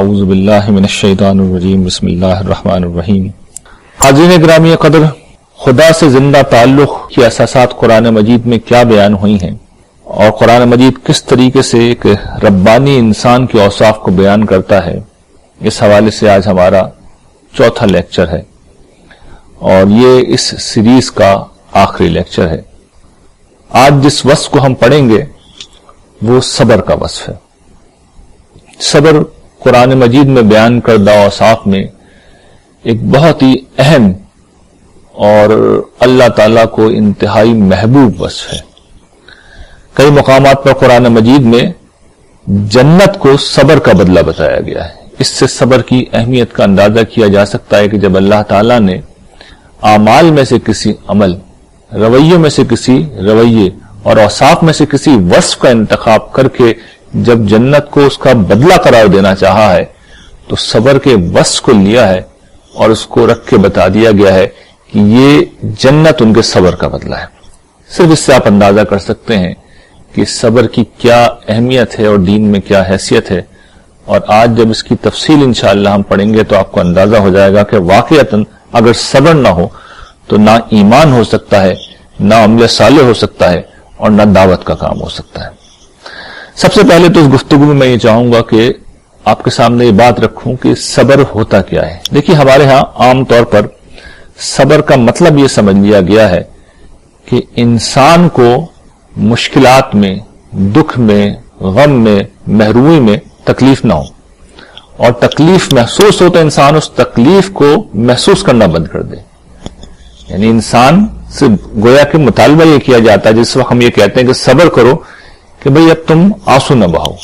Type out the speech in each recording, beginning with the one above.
اعوذ باللہ من الشیطان الرجیم بسم اللہ الرحمن الرحیم۔ حاضرین گرامی قدر، خدا سے زندہ تعلق کی اساسات قرآن مجید میں کیا بیان ہوئی ہیں اور قرآن مجید کس طریقے سے ایک ربانی انسان کے اوصاف کو بیان کرتا ہے، اس حوالے سے آج ہمارا چوتھا لیکچر ہے اور یہ اس سیریز کا آخری لیکچر ہے۔ آج جس وصف کو ہم پڑھیں گے وہ صبر کا وصف ہے۔ صبر قرآن مجید میں بیان کردہ اوصاف میں ایک بہت ہی اہم اور اللہ تعالیٰ کو انتہائی محبوب وصف ہے۔ کئی مقامات پر قرآن مجید میں جنت کو صبر کا بدلہ بتایا گیا ہے۔ اس سے صبر کی اہمیت کا اندازہ کیا جا سکتا ہے کہ جب اللہ تعالیٰ نے اعمال میں سے کسی عمل، رویوں میں سے کسی رویے اور اوصاف میں سے کسی وصف کا انتخاب کر کے جب جنت کو اس کا بدلہ قرار دینا چاہا ہے تو صبر کے وصف کو لیا ہے اور اس کو رکھ کے بتا دیا گیا ہے کہ یہ جنت ان کے صبر کا بدلہ ہے۔ صرف اس سے آپ اندازہ کر سکتے ہیں کہ صبر کی کیا اہمیت ہے اور دین میں کیا حیثیت ہے، اور آج جب اس کی تفصیل انشاءاللہ ہم پڑھیں گے تو آپ کو اندازہ ہو جائے گا کہ واقعتاً اگر صبر نہ ہو تو نہ ایمان ہو سکتا ہے، نہ عمل صالح ہو سکتا ہے اور نہ دعوت کا کام ہو سکتا ہے۔ سب سے پہلے تو اس گفتگو میں میں یہ چاہوں گا کہ آپ کے سامنے یہ بات رکھوں کہ صبر ہوتا کیا ہے۔ دیکھیے، ہمارے ہاں عام طور پر صبر کا مطلب یہ سمجھ لیا گیا ہے کہ انسان کو مشکلات میں، دکھ میں، غم میں، محرومی میں تکلیف نہ ہو، اور تکلیف محسوس ہو تو انسان اس تکلیف کو محسوس کرنا بند کر دے۔ یعنی انسان سے گویا کہ مطالبہ یہ کیا جاتا ہے جس وقت ہم یہ کہتے ہیں کہ صبر کرو کہ بھئی اب تم آنسو نہ بہاؤ،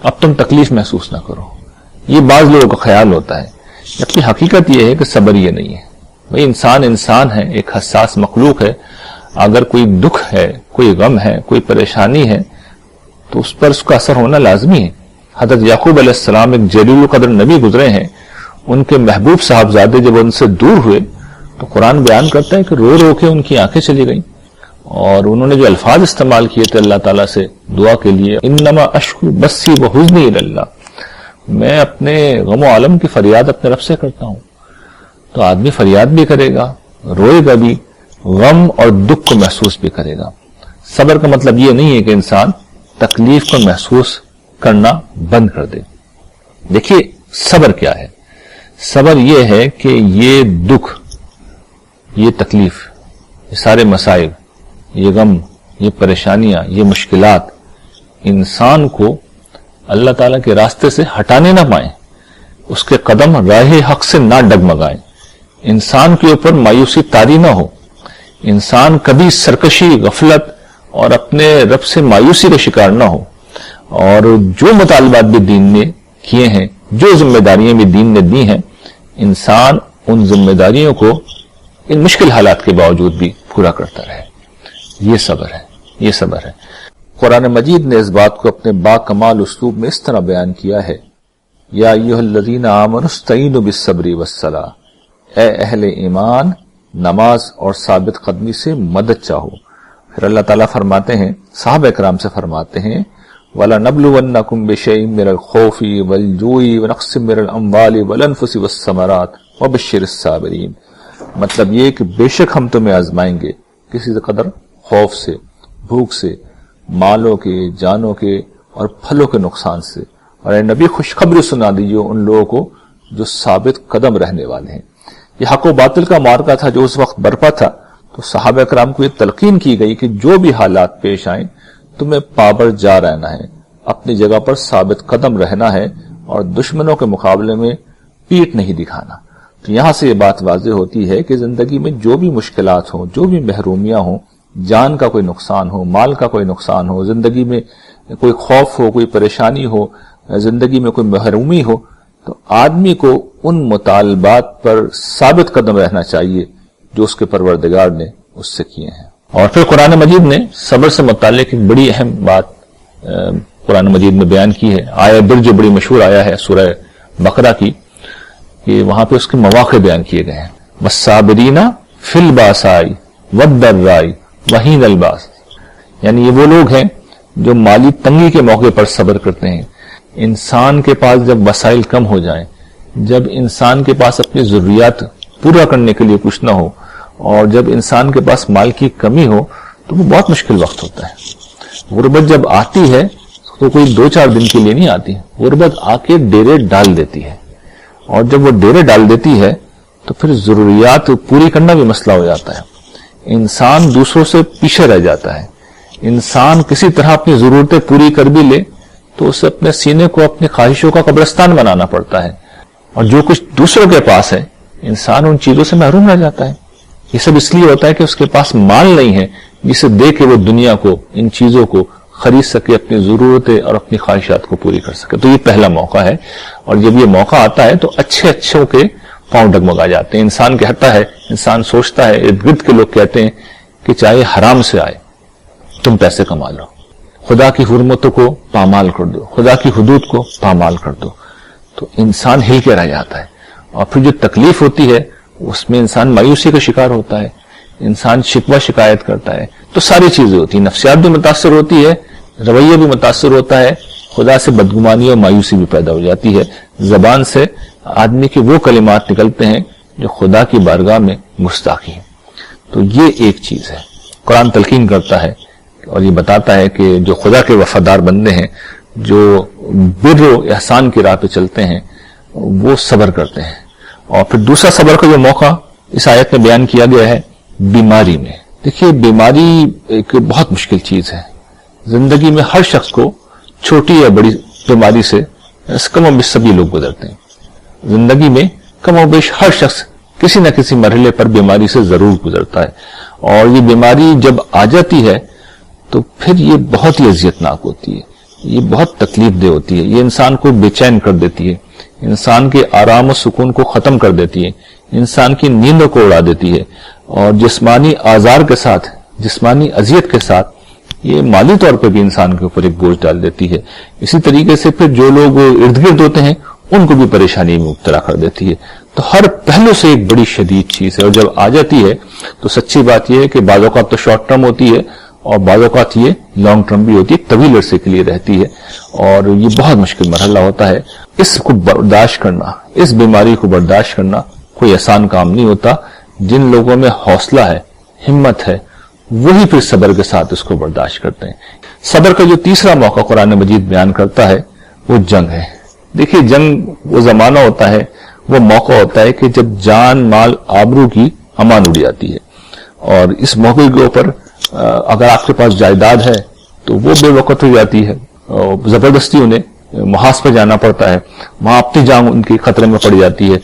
اب تم تکلیف محسوس نہ کرو۔ یہ بعض لوگوں کا خیال ہوتا ہے، جبکہ حقیقت یہ ہے کہ صبر یہ نہیں ہے۔ بھئی انسان ہے، ایک حساس مخلوق ہے، اگر کوئی دکھ ہے، کوئی غم ہے، کوئی پریشانی ہے تو اس پر اس کا اثر ہونا لازمی ہے۔ حضرت یعقوب علیہ السلام ایک جلیل القدر نبی گزرے ہیں، ان کے محبوب صاحبزادے جب ان سے دور ہوئے تو قرآن بیان کرتا ہے کہ رو رو کے ان کی آنکھیں چلی گئیں، اور انہوں نے جو الفاظ استعمال کیے تھے اللہ تعالیٰ سے دعا کے لیے، انما اشکو بسی وحزنی الی اللہ، میں اپنے غم و علم کی فریاد اپنے رب سے کرتا ہوں۔ تو آدمی فریاد بھی کرے گا، روئے گا بھی، غم اور دکھ کو محسوس بھی کرے گا۔ صبر کا مطلب یہ نہیں ہے کہ انسان تکلیف کو محسوس کرنا بند کر دے۔ دیکھیے صبر کیا ہے؟ صبر یہ ہے کہ یہ دکھ، یہ تکلیف، یہ سارے مسائل، یہ غم، یہ پریشانیاں، یہ مشکلات انسان کو اللہ تعالیٰ کے راستے سے ہٹانے نہ پائیں، اس کے قدم راہ حق سے نہ ڈگمگائیں، انسان کے اوپر مایوسی طاری نہ ہو، انسان کبھی سرکشی، غفلت اور اپنے رب سے مایوسی کا شکار نہ ہو، اور جو مطالبات بھی دین نے کیے ہیں، جو ذمہ داریاں بھی دین نے دی ہیں، انسان ان ذمہ داریوں کو ان مشکل حالات کے باوجود بھی پورا کرتا رہے۔ یہ صبر ہے، یہ صبر ہے۔ قرآن مجید نے اس بات کو اپنے با کمال اسلوب میں اس طرح بیان کیا ہے، یا ایھا الذین آمنوا استعینوا بالصبر والصلاۃ، اے اہل ایمان نماز اور ثابت قدمی سے مدد چاہو۔ پھر اللہ تعالیٰ فرماتے ہیں، صحابہ کرام سے فرماتے ہیں، وَلَنَبْلُوَنَّكُمْ بِشَيْءٍ مِّنَ الْخَوْفِ وَالْجُوعِ وَنَقْصٍ مِّنَ الْأَمْوَالِ وَالْأَنفُسِ وَالثَّمَرَاتِ وَبَشِّرِ الصَّابِرِينَ۔ مطلب یہ کہ بے شک ہم تمہیں آزمائیں گے کسی قدر خوف سے، بھوک سے، مالوں کے، جانوں کے اور پھلوں کے نقصان سے، اور اے نبی خوشخبری سنا دیجیے ان لوگوں کو جو ثابت قدم رہنے والے ہیں۔ یہ حق و باطل کا معرکہ تھا جو اس وقت برپا تھا، تو صحابہ کرام کو یہ تلقین کی گئی کہ جو بھی حالات پیش آئیں تمہیں پابر جا رہنا ہے، اپنی جگہ پر ثابت قدم رہنا ہے اور دشمنوں کے مقابلے میں پیٹ نہیں دکھانا۔ تو یہاں سے یہ بات واضح ہوتی ہے کہ زندگی میں جو بھی مشکلات ہوں، جو بھی محرومیاں ہوں، جان کا کوئی نقصان ہو، مال کا کوئی نقصان ہو، زندگی میں کوئی خوف ہو، کوئی پریشانی ہو، زندگی میں کوئی محرومی ہو، تو آدمی کو ان مطالبات پر ثابت قدم رہنا چاہیے جو اس کے پروردگار نے اس سے کیے ہیں۔ اور پھر قرآن مجید نے صبر سے متعلق ایک بڑی اہم بات قرآن مجید میں بیان کی ہے۔ آیہ در جو بڑی مشہور آیا ہے سورہ بقرہ کی، کہ وہاں پہ اس کے مواقع بیان کیے گئے ہیں، والصابرین فی الباساء والضراء وحین الباس، یعنی یہ وہ لوگ ہیں جو مالی تنگی کے موقع پر صبر کرتے ہیں، انسان کے پاس جب وسائل کم ہو جائیں، جب انسان کے پاس اپنی ضروریات پورا کرنے کے لیے کچھ نہ ہو، اور جب انسان کے پاس مال کی کمی ہو، تو وہ بہت مشکل وقت ہوتا ہے۔ غربت جب آتی ہے تو کوئی 2-4 دن کے لیے نہیں آتی، غربت آ کے ڈیرے ڈال دیتی ہے، اور جب وہ ڈیرے ڈال دیتی ہے تو پھر ضروریات پوری کرنا بھی مسئلہ ہو جاتا ہے۔ انسان دوسروں سے پیچھے رہ جاتا ہے۔ انسان کسی طرح اپنی ضرورتیں پوری کر بھی لے تو اسے اپنے سینے کو اپنی خواہشوں کا قبرستان بنانا پڑتا ہے، اور جو کچھ دوسروں کے پاس ہے انسان ان چیزوں سے محروم رہ جاتا ہے۔ یہ سب اس لیے ہوتا ہے کہ اس کے پاس مال نہیں ہے جسے دے کے وہ دنیا کو، ان چیزوں کو خرید سکے، اپنی ضرورتیں اور اپنی خواہشات کو پوری کر سکے۔ تو یہ پہلا موقع ہے، اور جب یہ موقع آتا ہے تو اچھوں کے پاؤں ڈگمگا جاتے ہیں۔ انسان کہتا ہے، انسان سوچتا ہے، ارد گرد کے لوگ کہتے ہیں کہ چاہے حرام سے آئے تم پیسے کما لو، خدا کی حرمتوں کو پامال کر دو، خدا کی حدود کو پامال کر دو، تو انسان ہل کے رہ جاتا ہے۔ اور پھر جو تکلیف ہوتی ہے اس میں انسان مایوسی کا شکار ہوتا ہے، انسان شکوہ شکایت کرتا ہے، تو ساری چیزیں ہوتی ہیں، نفسیات بھی متاثر ہوتی ہے، رویہ بھی متاثر ہوتا ہے، خدا سے بدگمانی اور مایوسی بھی پیدا ہو جاتی ہے، زبان سے آدمی کے وہ کلمات نکلتے ہیں جو خدا کی بارگاہ میں گستاخی ہیں۔ تو یہ ایک چیز ہے۔ قرآن تلقین کرتا ہے اور یہ بتاتا ہے کہ جو خدا کے وفادار بندے ہیں، جو بر و احسان کی راہ پہ چلتے ہیں، وہ صبر کرتے ہیں۔ اور پھر دوسرا صبر کا جو موقع اس آیت میں بیان کیا گیا ہے، بیماری میں۔ دیکھیے، بیماری ایک بہت مشکل چیز ہے۔ زندگی میں ہر شخص کو چھوٹی یا بڑی بیماری سے کم و بیش سبھی لوگ گزرتے ہیں۔ زندگی میں کم و بیش ہر شخص کسی نہ کسی مرحلے پر بیماری سے ضرور گزرتا ہے، اور یہ بیماری جب آ جاتی ہے تو پھر یہ بہت ہی اذیتناک ہوتی ہے، یہ بہت تکلیف دہ ہوتی ہے، یہ انسان کو بے چین کر دیتی ہے، انسان کے آرام و سکون کو ختم کر دیتی ہے، انسان کی نیندوں کو اڑا دیتی ہے، اور جسمانی آزار کے ساتھ، جسمانی اذیت کے ساتھ یہ مالی طور پہ بھی انسان کے اوپر ایک بوجھ ڈال دیتی ہے۔ اسی طریقے سے پھر جو لوگ ارد گرد ہوتے ہیں ان کو بھی پریشانی میں مبتلا کر دیتی ہے۔ تو ہر پہلو سے ایک بڑی شدید چیز ہے، اور جب آ جاتی ہے تو سچی بات یہ ہے کہ بعض اوقات تو شارٹ ٹرم ہوتی ہے، اور بعض اوقات یہ لانگ ٹرم بھی ہوتی ہے، طویل عرصے کے لیے رہتی ہے، اور یہ بہت مشکل مرحلہ ہوتا ہے۔ اس کو برداشت کرنا، اس بیماری کو برداشت کرنا کوئی آسان کام نہیں ہوتا۔ جن لوگوں میں حوصلہ ہے، ہمت ہے، وہی پھر صبر کے ساتھ اس کو برداشت کرتے ہیں۔ صبر کا جو تیسرا موقع قرآن مجید بیان کرتا ہے وہ جنگ ہے۔ دیکھیے، جنگ وہ زمانہ ہوتا ہے، وہ موقع ہوتا ہے کہ جب جان مال آبرو کی امان اڑ جاتی ہے، اور اس موقع کے اوپر اگر آپ کے پاس جائیداد ہے تو وہ بے وقت ہو جاتی ہے، اور زبردستی انہیں محاذ پہ جانا پڑتا ہے، وہاں اپنی جان ان کی خطرے میں پڑ جاتی ہے۔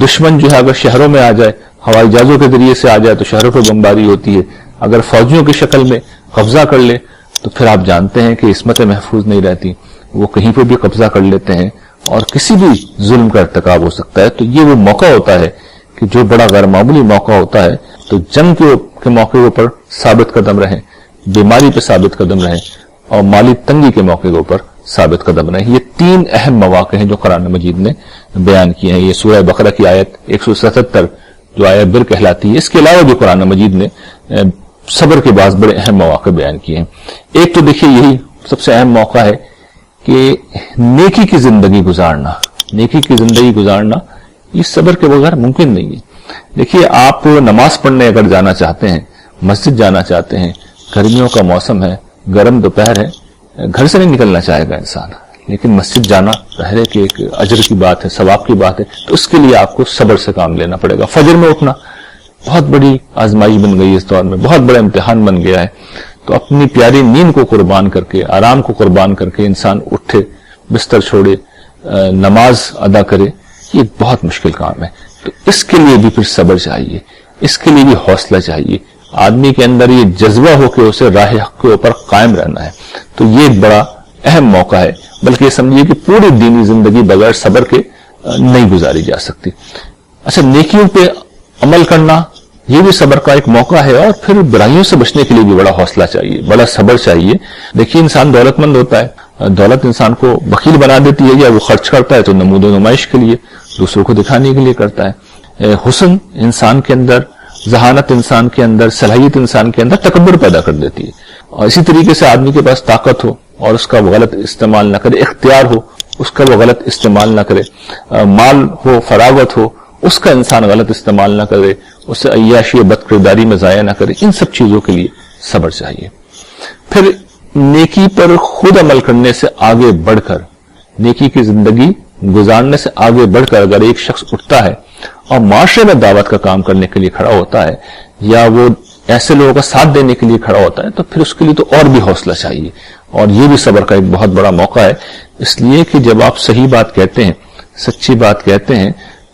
دشمن جو ہے اگر شہروں میں آ جائے، ہوائی جہازوں کے ذریعے سے آ جائے تو شہروں پہ بمباری ہوتی ہے، اگر فوجیوں کی شکل میں قبضہ کر لے تو پھر آپ جانتے ہیں کہ عصمتیں محفوظ نہیں رہتی، وہ کہیں پہ بھی قبضہ کر لیتے ہیں اور کسی بھی ظلم کا ارتکاب ہو سکتا ہے۔ تو یہ وہ موقع ہوتا ہے کہ جو بڑا غیر معمولی موقع ہوتا ہے، تو جنگ کے موقع کے اوپر ثابت قدم رہیں، بیماری پہ ثابت قدم رہیں، اور مالی تنگی کے موقع کے اوپر ثابت قدم رہیں۔ یہ 3 اہم مواقع ہیں جو قرآن مجید نے بیان کیے ہیں۔ یہ سورہ بقرہ کی آیت 177 جو آیت بر کہلاتی ہے، اس کے علاوہ بھی قرآن مجید نے صبر کے بعض بڑے اہم مواقع بیان کیے ہیں۔ ایک تو دیکھیے یہی سب سے اہم موقع ہے کہ نیکی کی زندگی گزارنا، نیکی کی زندگی گزارنا یہ صبر کے بغیر ممکن نہیں ہے۔ دیکھیے، آپ نماز پڑھنے اگر جانا چاہتے ہیں، مسجد جانا چاہتے ہیں، گرمیوں کا موسم ہے، گرم دوپہر ہے، گھر سے نہیں نکلنا چاہے گا انسان، لیکن مسجد جانا ظاہر کہ ایک اجر کی بات ہے، ثواب کی بات ہے، تو اس کے لیے آپ کو صبر سے کام لینا پڑے گا۔ فجر میں اٹھنا بہت بڑی آزمائی بن گئی، اس دور میں بہت بڑا امتحان بن گیا ہے، تو اپنی پیاری نیند کو قربان کر کے، آرام کو قربان کر کے انسان اٹھے، بستر چھوڑے، نماز ادا کرے، یہ بہت مشکل کام ہے۔ تو اس کے لیے بھی پھر صبر چاہیے، اس کے لیے بھی حوصلہ چاہیے، آدمی کے اندر یہ جذبہ ہو کہ اسے راہ حق کے اوپر قائم رہنا ہے۔ تو یہ ایک بڑا اہم موقع ہے، بلکہ یہ سمجھیے کہ پوری دینی زندگی بغیر صبر کے نہیں گزاری جا سکتی۔ اچھا، نیکیوں پہ عمل کرنا یہ بھی صبر کا ایک موقع ہے، اور پھر برائیوں سے بچنے کے لیے بھی بڑا حوصلہ چاہیے، بڑا صبر چاہیے۔ دیکھیے، انسان دولت مند ہوتا ہے، دولت انسان کو بخیل بنا دیتی ہے، یا وہ خرچ کرتا ہے تو نمود و نمائش کے لیے، دوسروں کو دکھانے کے لیے کرتا ہے۔ حسن انسان کے اندر، ذہانت انسان کے اندر، صلاحیت انسان کے اندر تکبر پیدا کر دیتی ہے، اور اسی طریقے سے آدمی کے پاس طاقت ہو اور اس کا غلط استعمال نہ کرے، اختیار ہو اس کا وہ غلط استعمال نہ کرے، مال ہو، فراغت ہو، اس کا انسان غلط استعمال نہ کرے، اسے عیاشی بد کرداری میں ضائع نہ کرے. ان سب چیزوں کے لیے صبر چاہیے. پھر نیکی پر خود عمل کرنے سے آگے بڑھ کر، نیکی کی زندگی گزارنے سے آگے بڑھ کر اگر ایک شخص اٹھتا ہے اور معاشرے میں دعوت کا کام کرنے کے لیے کھڑا ہوتا ہے، یا وہ ایسے لوگوں کا ساتھ دینے کے لیے کھڑا ہوتا ہے، تو پھر اس کے لیے تو اور بھی حوصلہ چاہیے. اور یہ بھی صبر کا ایک بہت بڑا موقع ہے، اس لیے کہ جب آپ صحیح بات کہتے ہیں، سچی بات کہتے ہیں،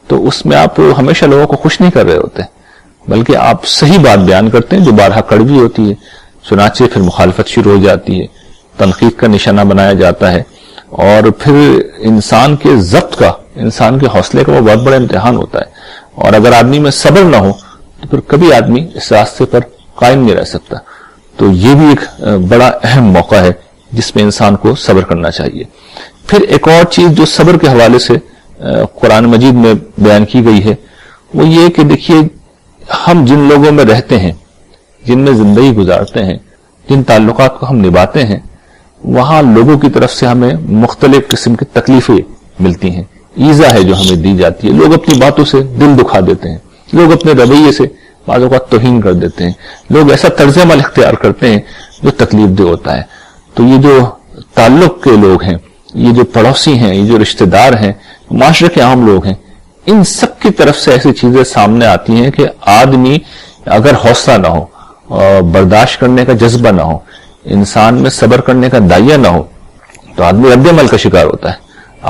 تو اس میں آپ ہمیشہ لوگوں کو خوش نہیں کر رہے ہوتے، بلکہ آپ صحیح بات بیان کرتے ہیں جو بارہا کڑوی ہوتی ہے. چنانچہ پھر مخالفت شروع ہو جاتی ہے، تنقید کا نشانہ بنایا جاتا ہے، اور پھر انسان کے ضبط کا، انسان کے حوصلے کا وہ بہت بڑا امتحان ہوتا ہے. اور اگر آدمی میں صبر نہ ہو تو پھر کبھی آدمی اس راستے پر قائم نہیں رہ سکتا. تو یہ بھی ایک بڑا اہم موقع ہے جس میں انسان کو صبر کرنا چاہیے. پھر ایک اور چیز جو صبر کے حوالے سے قرآن مجید میں بیان کی گئی ہے، وہ یہ کہ دیکھیے، ہم جن لوگوں میں رہتے ہیں، جن میں زندگی گزارتے ہیں، جن تعلقات کو ہم نبھاتے ہیں، وہاں لوگوں کی طرف سے ہمیں مختلف قسم کی تکلیفیں ملتی ہیں، ایذا ہے جو ہمیں دی جاتی ہے. لوگ اپنی باتوں سے دل دکھا دیتے ہیں، لوگ اپنے رویے سے بعض اوقات توہین کر دیتے ہیں، لوگ ایسا طرز عمل اختیار کرتے ہیں جو تکلیف دہ ہوتا ہے. تو یہ جو تعلق کے لوگ ہیں، یہ جو پڑوسی ہیں، یہ جو رشتہ دار ہیں، معاشرے کے عام لوگ ہیں، ان سب کی طرف سے ایسی چیزیں سامنے آتی ہیں کہ آدمی اگر حوصلہ نہ ہو اور برداشت کرنے کا جذبہ نہ ہو، انسان میں صبر کرنے کا داعیہ نہ ہو، تو آدمی رد عمل کا شکار ہوتا ہے.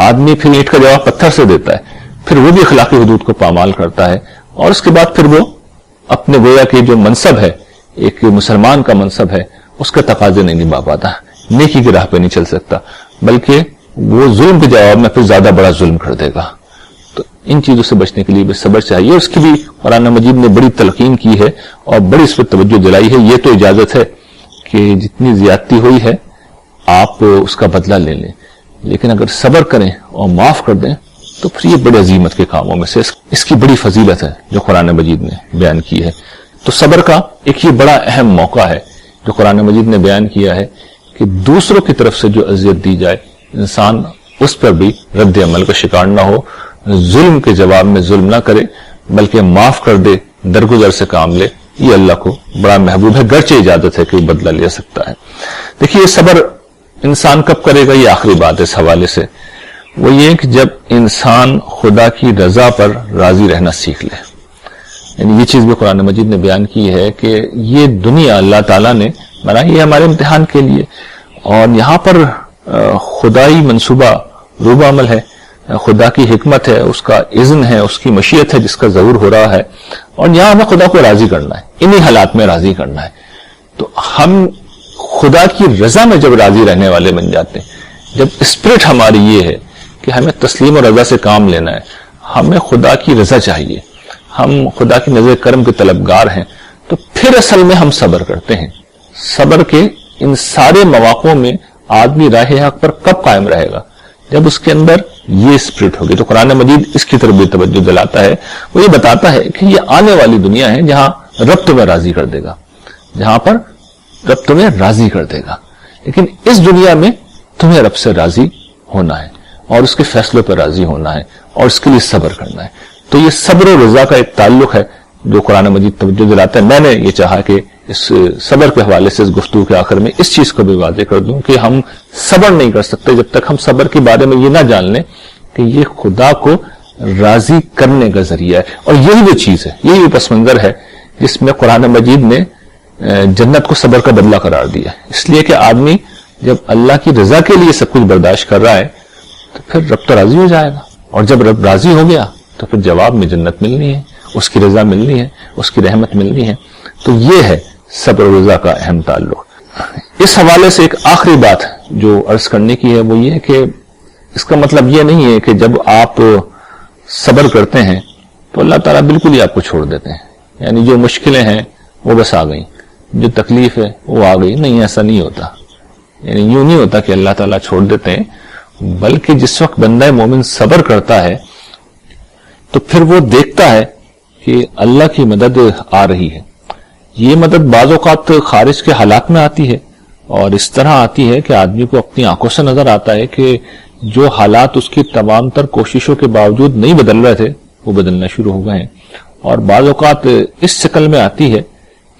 آدمی پھر اینٹ کا جواب پتھر سے دیتا ہے، پھر وہ بھی اخلاقی حدود کو پامال کرتا ہے، اور اس کے بعد پھر وہ اپنے گویا کے جو منصب ہے، ایک مسلمان کا منصب ہے، اس کا تقاضے نہیں نبھا پاتا، نیکی کی راہ پہ نہیں چل سکتا، بلکہ وہ ظلم کے جواب میں پھر زیادہ بڑا ظلم کر دے گا. تو ان چیزوں سے بچنے کے لیے بھی صبر چاہیے. اس کی بھی قرآن مجید نے بڑی تلقین کی ہے اور بڑی اس پر توجہ دلائی ہے. یہ تو اجازت ہے کہ جتنی زیادتی ہوئی ہے آپ اس کا بدلہ لے لیں، لیکن اگر صبر کریں اور معاف کر دیں تو پھر یہ بڑی عظیمت کے کاموں میں سے اس کی بڑی فضیلت ہے جو قرآن مجید نے بیان کی ہے. تو صبر کا ایک یہ بڑا اہم موقع ہے جو قرآن مجید نے بیان کیا ہے کہ دوسروں کی طرف سے جو اذیت دی جائے، انسان اس پر بھی رد عمل کا شکار نہ ہو، ظلم کے جواب میں ظلم نہ کرے، بلکہ معاف کر دے، درگزر سے کام لے. یہ اللہ کو بڑا محبوب ہے، گرچہ اجازت ہے کہ وہ بدلہ لے سکتا ہے. دیکھیے، صبر انسان کب کرے گا؟ یہ آخری بات اس حوالے سے وہ یہ کہ جب انسان خدا کی رضا پر راضی رہنا سیکھ لے. یعنی یہ چیز بھی قرآن مجید نے بیان کی ہے کہ یہ دنیا اللہ تعالیٰ نے بنائی ہے ہمارے امتحان کے لیے، اور یہاں پر خدائی منصوبہ روب عمل ہے، خدا کی حکمت ہے، اس کا اذن ہے، اس کی مشیت ہے جس کا ظہور ہو رہا ہے، اور یہاں ہمیں خدا کو راضی کرنا ہے، انہی حالات میں راضی کرنا ہے. تو ہم خدا کی رضا میں جب راضی رہنے والے بن جاتے ہیں، جب اسپرٹ ہماری یہ ہے کہ ہمیں تسلیم و رضا سے کام لینا ہے، ہمیں خدا کی رضا چاہیے، ہم خدا کی نظر کرم کے طلبگار ہیں، تو پھر اصل میں ہم صبر کرتے ہیں. صبر کے ان سارے مواقعوں میں آدمی راہ حق پر کب قائم رہے گا؟ جب اس کے اندر یہ اسپرٹ ہوگی. تو قرآن مجید اس کی طرف بھی توجہ دلاتا ہے. وہ یہ بتاتا ہے کہ یہ آنے والی دنیا ہے جہاں رب تمہیں راضی کر دے گا، جہاں پر رب تمہیں راضی کر دے گا، لیکن اس دنیا میں تمہیں رب سے راضی ہونا ہے اور اس کے فیصلوں پر راضی ہونا ہے اور اس کے لیے صبر کرنا ہے. تو یہ صبر و رضا کا ایک تعلق ہے جو قرآن مجید توجہ دلاتا ہے. میں نے یہ چاہا کہ اس صبر کے حوالے سے اس گفتگو کے آخر میں اس چیز کو بھی واضح کر دوں کہ ہم صبر نہیں کر سکتے جب تک ہم صبر کے بارے میں یہ نہ جان لیں کہ یہ خدا کو راضی کرنے کا ذریعہ ہے. اور یہی وہ چیز ہے، یہی وہ پس منظر ہے جس میں قرآن مجید نے جنت کو صبر کا بدلہ قرار دیا. اس لیے کہ آدمی جب اللہ کی رضا کے لیے سب کچھ برداشت کر رہا ہے تو پھر رب تو راضی ہو جائے گا، اور جب رب راضی ہو گیا تو پھر جواب میں جنت ملنی ہے، اس کی رضا ملنی ہے، اس کی رحمت ملنی ہے. تو یہ ہے صبر و رضا کا اہم تعلق. اس حوالے سے ایک آخری بات جو عرض کرنے کی ہے وہ یہ کہ اس کا مطلب یہ نہیں ہے کہ جب آپ صبر کرتے ہیں تو اللہ تعالیٰ بالکل ہی آپ کو چھوڑ دیتے ہیں. یعنی جو مشکلیں ہیں وہ بس آ گئیں، جو تکلیف ہے وہ آ گئی. نہیں، ایسا نہیں ہوتا. یعنی یوں نہیں ہوتا کہ اللہ تعالیٰ چھوڑ دیتے ہیں، بلکہ جس وقت بندہ مومن صبر کرتا ہے تو پھر وہ دیکھتا ہے کہ اللہ کی مدد آ رہی ہے. یہ مدد بعض اوقات خارج کے حالات میں آتی ہے، اور اس طرح آتی ہے کہ آدمی کو اپنی آنکھوں سے نظر آتا ہے کہ جو حالات اس کی تمام تر کوششوں کے باوجود نہیں بدل رہے تھے وہ بدلنا شروع ہو گئے ہیں، اور بعض اوقات اس شکل میں آتی ہے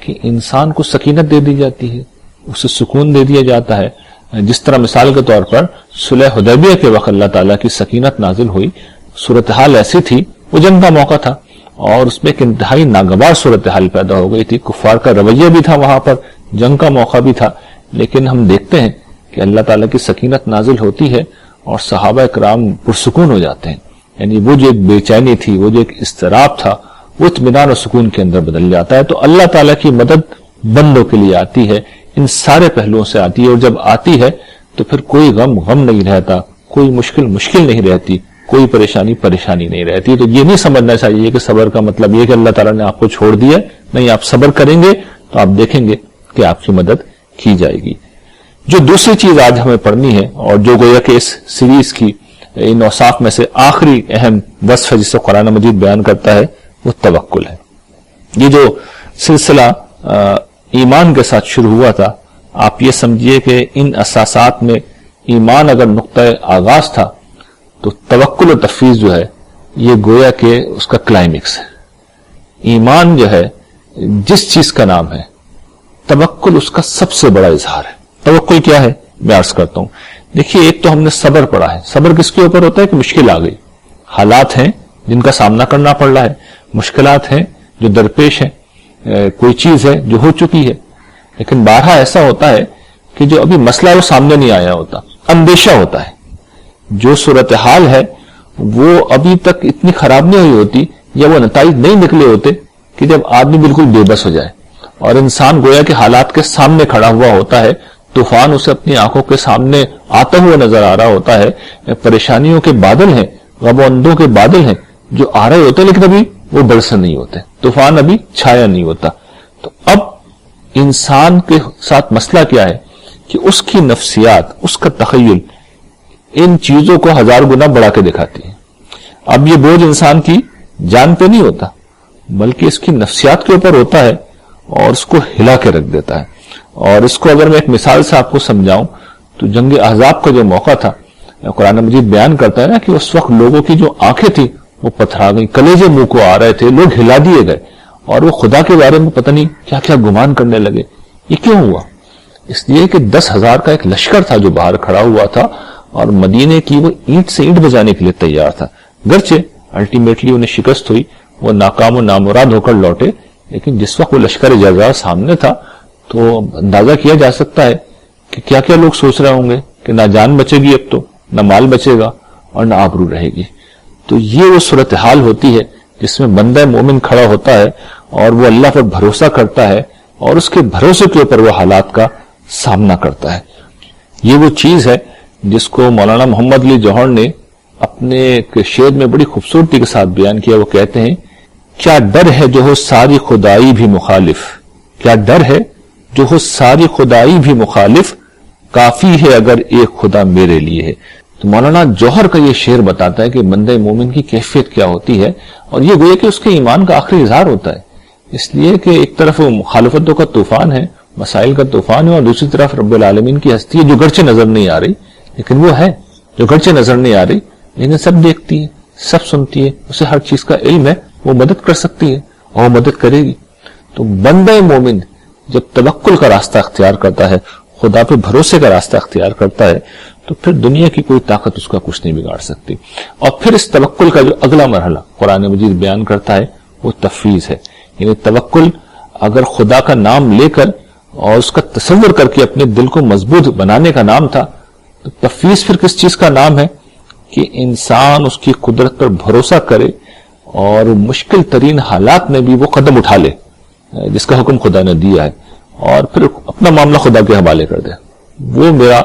کہ انسان کو سکینت دے دی جاتی ہے، اسے سکون دے دیا جاتا ہے. جس طرح مثال کے طور پر صلح حدیبیہ کے وقت اللہ تعالیٰ کی سکینت نازل ہوئی، صورتحال ایسی تھی، وہ جنگ کا موقع تھا اور اس میں ایک انتہائی ناگوار صورتحال پیدا ہو گئی تھی، کفار کا رویہ بھی تھا، وہاں پر جنگ کا موقع بھی تھا، لیکن ہم دیکھتے ہیں کہ اللہ تعالیٰ کی سکینت نازل ہوتی ہے اور صحابہ کرام پرسکون ہو جاتے ہیں. یعنی وہ جو ایک بے چینی تھی، وہ جو ایک اضطراب تھا، وہ اطمینان اور سکون کے اندر بدل جاتا ہے. تو اللہ تعالیٰ کی مدد بندوں کے لیے آتی ہے، ان سارے پہلوؤں سے آتی ہے، اور جب آتی ہے تو پھر کوئی غم نہیں رہتا، کوئی مشکل نہیں رہتی، کوئی پریشانی نہیں رہتی. تو یہ نہیں سمجھنا چاہیے کہ صبر کا مطلب یہ کہ اللہ تعالیٰ نے آپ کو چھوڑ دیا. نہیں، آپ صبر کریں گے تو آپ دیکھیں گے کہ آپ کی مدد کی جائے گی. جو دوسری چیز آج ہمیں پڑھنی ہے، اور جو گویا کہ اس سیریز کی ان اوصاف میں سے آخری اہم وصف ہے جسے قرآن مجید بیان کرتا ہے، وہ توکل ہے. یہ جو سلسلہ ایمان کے ساتھ شروع ہوا تھا، آپ یہ سمجھیے کہ ان اساسات میں ایمان اگر نقطہ آغاز تھا تو توکل و تفویض جو ہے یہ گویا کہ اس کا کلائمیکس ہے. ایمان جو ہے جس چیز کا نام ہے، توکل اس کا سب سے بڑا اظہار ہے. توکل کیا ہے میں عرض کرتا ہوں. دیکھیے، ایک تو ہم نے صبر پڑھا ہے. صبر کس کے اوپر ہوتا ہے کہ مشکل آ گئی، حالات ہیں جن کا سامنا کرنا پڑ رہا ہے، مشکلات ہیں جو درپیش ہیں، کوئی چیز ہے جو ہو چکی ہے، لیکن بارہا ایسا ہوتا ہے کہ جو ابھی مسئلہ وہ سامنے نہیں آیا ہوتا، اندیشہ ہوتا ہے. جو صورتحال ہے وہ ابھی تک اتنی خراب نہیں ہوئی ہوتی یا وہ نتائج نہیں نکلے ہوتے کہ جب آدمی بالکل بے بس ہو جائے اور انسان گویا کہ حالات کے سامنے کھڑا ہوا ہوتا ہے، طوفان اسے اپنی آنکھوں کے سامنے آتا ہوا نظر آ رہا ہوتا ہے، پریشانیوں کے بادل ہیں، غم و اندوں کے بادل ہیں جو آ رہے ہوتے لیکن ابھی وہ برسے نہیں ہوتے، طوفان ابھی چھایا نہیں ہوتا. تو اب انسان کے ساتھ مسئلہ کیا ہے کہ اس کی نفسیات، اس کا تخیل ان چیزوں کو 1000 گنا بڑھا کے دکھاتی ہے. اب یہ بوجھ انسان کی جان پہ نہیں ہوتا بلکہ اس کی نفسیات کے اوپر ہوتا ہے اور اس کو ہلا کے رکھ دیتا ہے. اور اس کو اگر میں ایک مثال سے آپ کو سمجھاؤں تو جنگ احزاب کا جو موقع تھا، قرآن مجید بیان کرتا ہے نا کہ اس وقت لوگوں کی جو آنکھیں تھیں وہ پتھرا گئی، کلیجے منہ کو آ رہے تھے، لوگ ہلا دیے گئے اور وہ خدا کے بارے میں پتہ نہیں کیا کیا گمان کرنے لگے. یہ کیوں ہوا؟ اس لیے کہ 10,000 کا ایک لشکر تھا جو باہر کھڑا ہوا تھا اور مدینے کی وہ اینٹ سے اینٹ بجانے کے لیے تیار تھا. گرچہ الٹیمیٹلی انہیں شکست ہوئی، وہ ناکام و نامراد ہو کر لوٹے، لیکن جس وقت وہ لشکر جزار سامنے تھا تو اندازہ کیا جا سکتا ہے کہ کیا کیا لوگ سوچ رہے ہوں گے کہ نہ جان بچے گی، اب تو نہ مال بچے گا اور نہ آبرو رہے گی. تو یہ وہ صورتحال ہوتی ہے جس میں بندہ مومن کھڑا ہوتا ہے اور وہ اللہ پر بھروسہ کرتا ہے اور اس کے بھروسے کے اوپر وہ حالات کا سامنا کرتا ہے. یہ وہ چیز ہے جس کو مولانا محمد علی جوہر نے اپنے شعر میں بڑی خوبصورتی کے ساتھ بیان کیا. وہ کہتے ہیں، کیا ڈر ہے جو ہو ساری خدائی بھی مخالف، کیا ڈر ہے جو ہو ساری خدائی بھی مخالف، کافی ہے اگر ایک خدا میرے لیے ہے. تو مولانا جوہر کا یہ شعر بتاتا ہے کہ بندہ مومن کی کیفیت کیا ہوتی ہے، اور یہ گویا کہ اس کے ایمان کا آخری اظہار ہوتا ہے. اس لیے کہ ایک طرف وہ مخالفتوں کا طوفان ہے، مسائل کا طوفان ہے، اور دوسری طرف رب العالمین کی ہستی ہے جو گرچہ نظر نہیں آ رہی، لیکن وہ ہے جو گرچہ نظر نہیں آ رہی لیکن سب دیکھتی ہے، سب سنتی ہے، اسے ہر چیز کا علم ہے، وہ مدد کر سکتی ہے اور وہ مدد کرے گی. تو بندہ مومن جب توکل کا راستہ اختیار کرتا ہے، خدا پہ بھروسے کا راستہ اختیار کرتا ہے، تو پھر دنیا کی کوئی طاقت اس کا کچھ نہیں بگاڑ سکتی. اور پھر اس توکل کا جو اگلا مرحلہ قرآن مجید بیان کرتا ہے وہ تفویض ہے. یعنی توکل اگر خدا کا نام لے کر اور اس کا تصور کر کے اپنے دل کو مضبوط بنانے کا نام تھا، تو تفویض پھر کس چیز کا نام ہے کہ انسان اس کی قدرت پر بھروسہ کرے اور مشکل ترین حالات میں بھی وہ قدم اٹھا لے جس کا حکم خدا نے دیا ہے، اور پھر اپنا معاملہ خدا کے حوالے کر دے. وہ میرا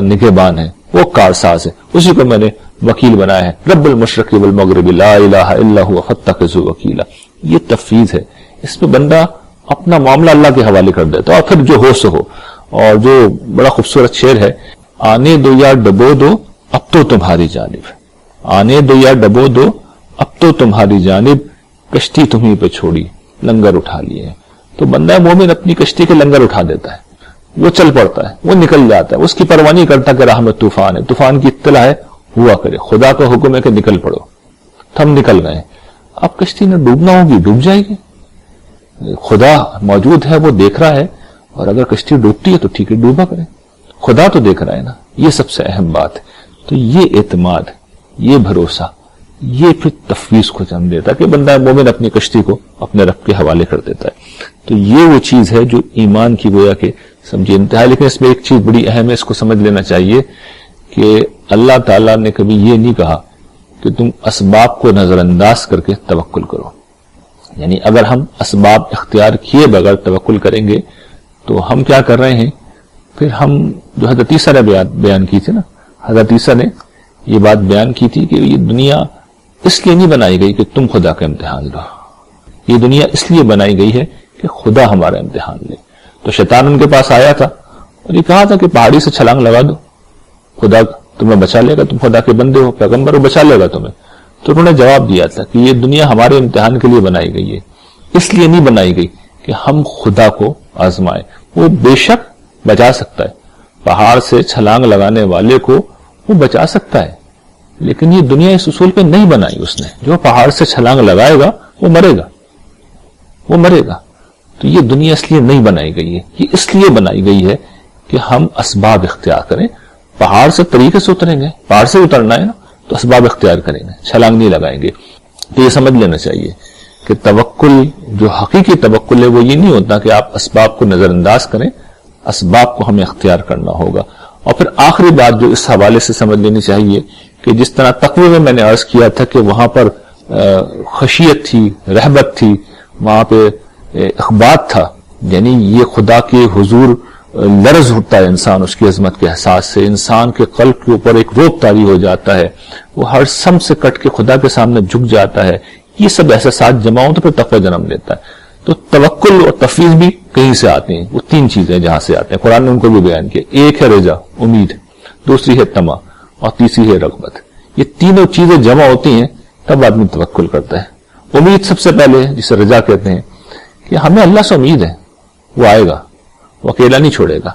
نگہبان ہے، وہ کارساز ہے، اسی کو میں نے وکیل بنایا ہے. رب المشرق والمغرب لا الہ الا هو فاتخذہ وکیلا. یہ تفویض ہے. اس میں بندہ اپنا معاملہ اللہ کے حوالے کر دیتا اور پھر جو ہو سو ہو. اور جو بڑا خوبصورت شعر ہے، آنے دو یا ڈبو دو اب تو تمہاری جانب، آنے دو یا ڈبو دو اب تو تمہاری جانب، کشتی تمہیں پہ چھوڑی لنگر اٹھا لیے. تو بندہ مومن اپنی کشتی کے لنگر اٹھا دیتا ہے، وہ چل پڑتا ہے، وہ نکل جاتا ہے، اس کی پرواہ نہیں کرتا کہ راہ میں طوفان ہے، طوفان کی اطلاع ہے، ہوا کرے، خدا کا حکم ہے کہ نکل پڑو، ہم نکل گئے۔ اب کشتی نے ڈوبنا ہوگی، ڈوب جائے گی، خدا موجود ہے، وہ دیکھ رہا ہے، اور اگر کشتی ڈوبتی ہے تو ٹھیک ہے، ڈوبا کرے، خدا تو دیکھ رہا ہے نا۔ یہ سب سے اہم بات ہے۔ تو یہ اعتماد، یہ بھروسہ، یہ پھر تفویض کو جنم دیتا ہے کہ بندہ مومن اپنی کشتی کو اپنے رب کے حوالے کر دیتا ہے۔ تو یہ وہ چیز ہے جو ایمان کی گویا کہ سمجھے انتہا۔ لیکن اس میں ایک چیز بڑی اہم ہے، اس کو سمجھ لینا چاہیے کہ اللہ تعالیٰ نے کبھی یہ نہیں کہا کہ تم اسباب کو نظر انداز کر کے توکل کرو۔ یعنی اگر ہم اسباب اختیار کیے بغیر توکل کریں گے تو ہم کیا کر رہے ہیں؟ پھر ہم جو حضرت عیسیٰ نے بیان کی تھی نا، حضرت عیسیٰ نے یہ بات بیان کی تھی کہ یہ دنیا اس لیے نہیں بنائی گئی کہ تم خدا کا امتحان لو، یہ دنیا اس لیے بنائی گئی ہے کہ خدا ہمارا امتحان لے۔ تو شیطان ان کے پاس آیا تھا اور یہ کہا تھا کہ پہاڑی سے چھلانگ لگا دو، خدا تمہیں بچا لے گا، تم خدا کے بندے ہو، پیغمبر ہو، بچا لے گا تمہیں۔ تو انہوں نے جواب دیا تھا کہ یہ دنیا ہمارے امتحان کے لیے بنائی گئی ہے، اس لیے نہیں بنائی گئی کہ ہم خدا کو آزمائیں۔ وہ بے شک بچا سکتا ہے، پہاڑ سے چھلانگ لگانے والے کو وہ بچا سکتا ہے، لیکن یہ دنیا اس اصول پہ نہیں بنائی اس نے، جو پہاڑ سے چھلانگ لگائے گا وہ مرے گا، وہ مرے گا۔ تو یہ دنیا اس لیے نہیں بنائی گئی ہے، یہ اس لیے بنائی گئی ہے کہ ہم اسباب اختیار کریں۔ پہاڑ سے طریقے سے اتریں گے، پہاڑ سے اترنا ہے نا، تو اسباب اختیار کریں گے، چھلانگ نہیں لگائیں گے۔ تو یہ سمجھ لینا چاہیے کہ توکل، جو حقیقی توکل ہے، وہ یہ نہیں ہوتا کہ آپ اسباب کو نظر انداز کریں، اسباب کو ہمیں اختیار کرنا ہوگا۔ اور پھر آخری بات جو اس حوالے سے سمجھ لینی چاہیے کہ جس طرح تقوی میں نے عرض کیا تھا کہ وہاں پر خشیت تھی، رہبت تھی، وہاں پہ اخبات تھا، یعنی یہ خدا کے حضور لرز ہوتا ہے انسان اس کی عظمت کے احساس سے، انسان کے قلب کے اوپر ایک روب طاری ہو جاتا ہے، وہ ہر سم سے کٹ کے خدا کے سامنے جھک جاتا ہے۔ یہ سب احساسات جمع ہوں تو پھر تقوی جنم لیتا ہے۔ تو توکل اور تفویض بھی کہیں سے آتے ہیں، وہ تین چیزیں جہاں سے آتے ہیں، قرآن نے ان کو بھی بیان کیا۔ ایک ہے رجا، امید، دوسری ہے طمع، اور تیسری ہے رغبت۔ یہ تینوں چیزیں جمع ہوتی ہیں تب آدمی توکل کرتا ہے۔ امید سب سے پہلے، جسے رجا کہتے ہیں، کہ ہمیں اللہ سے امید ہے، وہ آئے گا، وہ اکیلا نہیں چھوڑے گا۔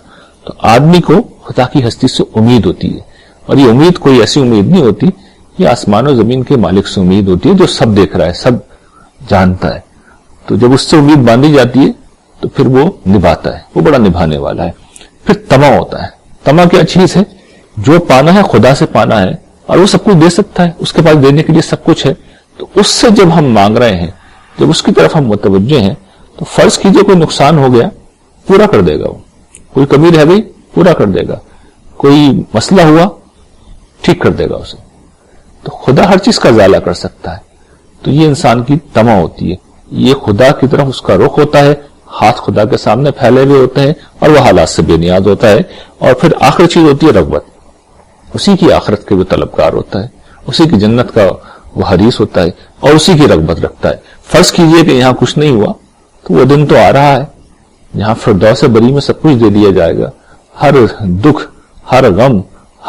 تو آدمی کو خدا کی ہستی سے امید ہوتی ہے، اور یہ امید کوئی ایسی امید نہیں ہوتی، یہ آسمان و زمین کے مالک سے امید ہوتی ہے جو سب دیکھ رہا ہے، سب جانتا ہے۔ تو جب اس سے امید باندھی جاتی ہے تو پھر وہ نبھاتا ہے، وہ بڑا نبھانے والا ہے۔ پھر طمع ہوتا ہے۔ طمع کیا چیز ہے؟ جو پانا ہے خدا سے پانا ہے، اور وہ سب کچھ دے سکتا ہے، اس کے پاس دینے کے لیے سب کچھ ہے۔ تو اس سے جب ہم مانگ رہے ہیں، جب اس کی طرف ہم متوجہ ہیں، تو فرض کیجئے کوئی نقصان ہو گیا، پورا کر دے گا، وہ کوئی کمی رہ گئی پورا کر دے گا، کوئی مسئلہ ہوا ٹھیک کر دے گا اسے۔ تو خدا ہر چیز کا ازالہ کر سکتا ہے۔ تو یہ انسان کی طمع ہوتی ہے، یہ خدا کی طرف اس کا رخ ہوتا ہے، ہاتھ خدا کے سامنے پھیلے ہوئے ہوتے ہیں، اور وہ حالات سے بے نیاز ہوتا ہے۔ اور پھر آخری چیز ہوتی ہے رغبت، اسی کی آخرت کے وہ طلبگار ہوتا ہے، اسی کی جنت کا وہ حریص ہوتا ہے، اور اسی کی رغبت رکھتا ہے۔ فرض کیجئے کہ یہاں کچھ نہیں ہوا، تو وہ دن تو آ رہا ہے جہاں فردوس بری میں سب کچھ دے دیا جائے گا، ہر دکھ، ہر غم،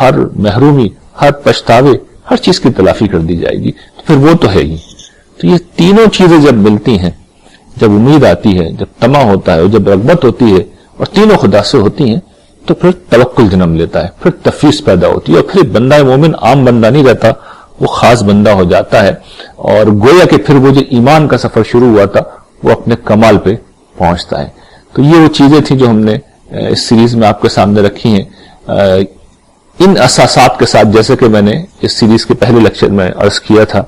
ہر محرومی، ہر پچھتاوے، ہر چیز کی تلافی کر دی جائے گی۔ تو پھر وہ تو ہے ہی۔ تو یہ تینوں چیزیں جب ملتی ہیں، جب امید آتی ہے، جب طمع ہوتا ہے، اور جب رغبت ہوتی ہے، اور تینوں خدا سے ہوتی ہیں، تو پھر توکل جنم لیتا ہے، پھر تفویض پیدا ہوتی ہے، اور پھر بندہ مومن عام بندہ نہیں رہتا، وہ خاص بندہ ہو جاتا ہے، اور گویا کہ پھر وہ جو ایمان کا سفر شروع ہوا تھا وہ اپنے کمال پہ پہنچتا ہے۔ تو یہ وہ چیزیں تھیں جو ہم نے اس سیریز میں آپ کے سامنے رکھی ہیں، ان اساسات کے ساتھ، جیسے کہ میں نے اس سیریز کے پہلے لیکچر میں عرض کیا تھا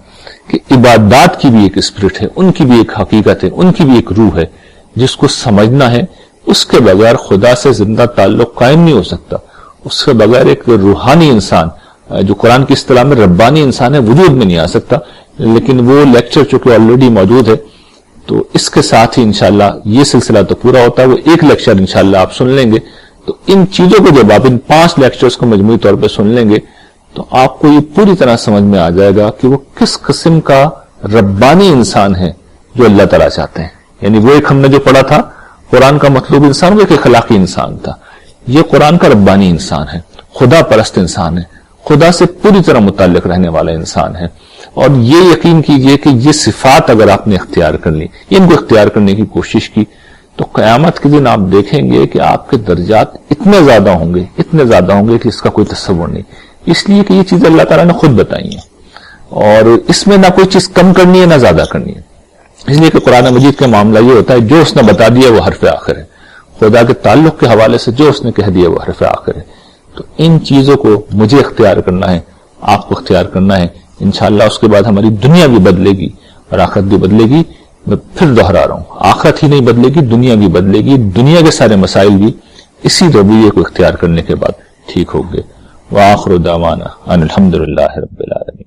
کہ عبادات کی بھی ایک اسپرٹ ہے، ان کی بھی ایک حقیقت ہے، ان کی بھی ایک روح ہے، جس کو سمجھنا ہے۔ اس کے بغیر خدا سے زندہ تعلق قائم نہیں ہو سکتا، اس کے بغیر ایک روحانی انسان، جو قرآن کی اصطلاح میں ربانی انسان ہے، وجود میں نہیں آ سکتا۔ لیکن وہ لیکچر چونکہ آلریڈی موجود ہے، تو اس کے ساتھ ہی انشاءاللہ یہ سلسلہ تو پورا ہوتا ہے۔ وہ ایک لیکچر انشاءاللہ آپ سن لیں گے، تو ان چیزوں کو جب آپ ان 5 لیکچرز کو مجموعی طور پہ سن لیں گے تو آپ کو یہ پوری طرح سمجھ میں آ جائے گا کہ وہ کس قسم کا ربانی انسان ہے جو اللہ تعالیٰ چاہتے ہیں۔ یعنی وہ ایک ہم نے جو پڑھا تھا قرآن کا مطلوب انسان، وہ ایک اخلاقی انسان تھا، یہ قرآن کا ربانی انسان ہے، خدا پرست انسان ہے، خدا سے پوری طرح متعلق رہنے والا انسان ہے۔ اور یہ یقین کیجئے کہ یہ صفات اگر آپ نے اختیار کر لی، ان کو اختیار کرنے کی کوشش کی، تو قیامت کے دن آپ دیکھیں گے کہ آپ کے درجات اتنے زیادہ ہوں گے کہ اس کا کوئی تصور نہیں، اس لیے کہ یہ چیزیں اللہ تعالیٰ نے خود بتائی ہیں، اور اس میں نہ کوئی چیز کم کرنی ہے نہ زیادہ کرنی ہے. اس لیے کہ قرآن مجید کا معاملہ یہ ہوتا ہے جو اس نے بتا دیا وہ حرف آخر ہے، خدا کے تعلق کے حوالے سے جو اس نے کہہ دیا وہ حرف آخر ہے. تو ان چیزوں کو مجھے اختیار کرنا ہے، آپ کو اختیار کرنا ہے. انشاءاللہ اس کے بعد ہماری دنیا بھی بدلے گی اور آخرت بھی بدلے گی. میں پھر دہرا رہا ہوں، آخرت ہی نہیں بدلے گی، دنیا بھی بدلے گی. دنیا کے سارے مسائل بھی اسی رویے کو اختیار کرنے کے بعد ٹھیک ہوں گے. وآخر دعوانا ان الحمد للہ رب العالمین.